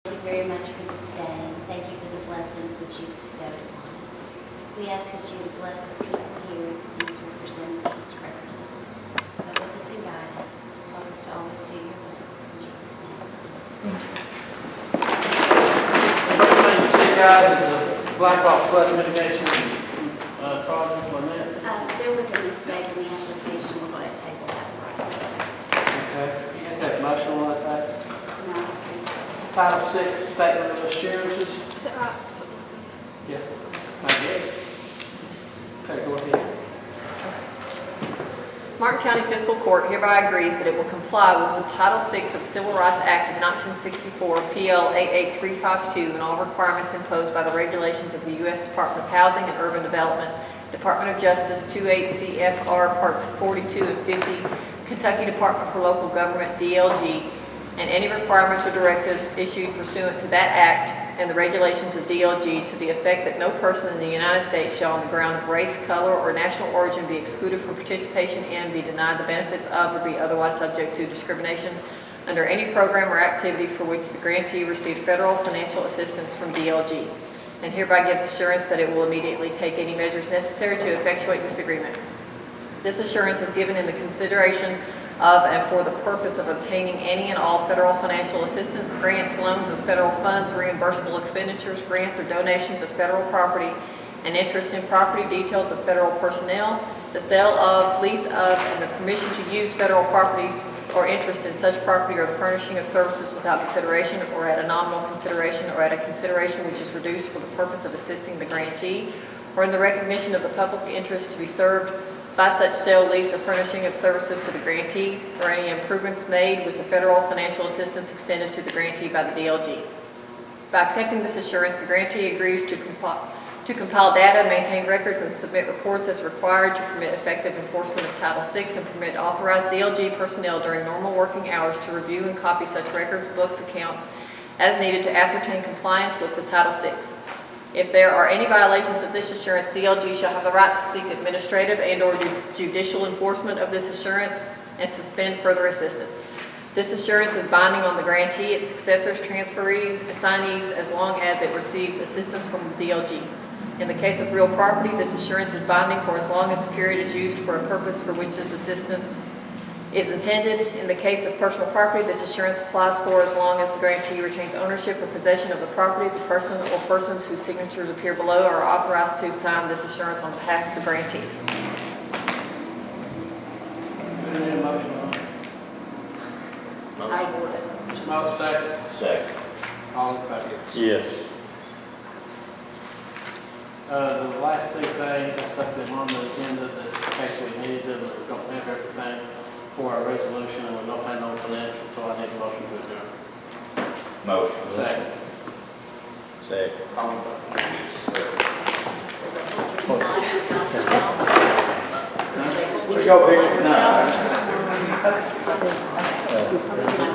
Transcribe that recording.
Thank you very much for this day, and thank you for the blessings that you bestowed upon us. We ask that you would bless the people here, these representatives represent. Go with us and guide us. Help us to always do your will. In Jesus' name. First thing you see, guys, is the Blackhawk flood mitigation project on that. There was a mistake in the application. We're going to table that right now. Okay. You guys got a motion on that? No, please. Title VI, Statement of Assurances. Yeah, I get it. Okay, go ahead. Martin County Fiscal Court hereby agrees that it will comply with Title VI of the Civil Rights Act of 1964, PL 88352, and all requirements imposed by the regulations of the U.S. Department of Housing and Urban Development, Department of Justice 28 CFR Parts 42 and 50, Kentucky Department for Local Government, DLG, and any requirements or directives issued pursuant to that act and the regulations of DLG to the effect that no person in the United States shall on the ground of race, color, or national origin be excluded from participation in, be denied the benefits of, or be otherwise subject to discrimination under any program or activity for which the grantee received federal financial assistance from DLG, and hereby gives assurance that it will immediately take any measures necessary to effectuate this agreement. This assurance is given in the consideration of and for the purpose of obtaining any and all federal financial assistance, grants, loans of federal funds, reimbursable expenditures, grants or donations of federal property, and interest in property, details of federal personnel, the sale of, lease of, and the permission to use federal property or interest in such property, or the furnishing of services without consideration or at a nominal consideration or at a consideration which is reduced for the purpose of assisting the grantee, or in the recognition of the public interest to be served by such sale, lease, or furnishing of services to the grantee, or any improvements made with the federal financial assistance extended to the grantee by the DLG. By accepting this assurance, the grantee agrees to compile data, maintain records, and submit reports as required to permit effective enforcement of Title VI and permit authorized DLG personnel during normal working hours to review and copy such records, books, accounts as needed to ascertain compliance with the Title VI. If there are any violations of this assurance, DLG shall have the right to seek administrative and/or judicial enforcement of this assurance and suspend further assistance. This assurance is binding on the grantee, its successors, transferees, assignees, as long as it receives assistance from the DLG. In the case of real property, this assurance is binding for as long as the period is used for a purpose for which this assistance is intended. In the case of personal property, this assurance applies for as long as the grantee retains ownership or possession of the property. The person or persons whose signatures appear below are authorized to sign this assurance on behalf of the grantee. Do you need a motion on it? I would. Motion second. Second. All in favor? Yes. The last two things, I put them on the agenda that in case we need them, we don't have everything for our resolution, and we don't have no financial, so I need a motion to adjourn. Motion. Second. Second. All in favor? We go here now. Okay.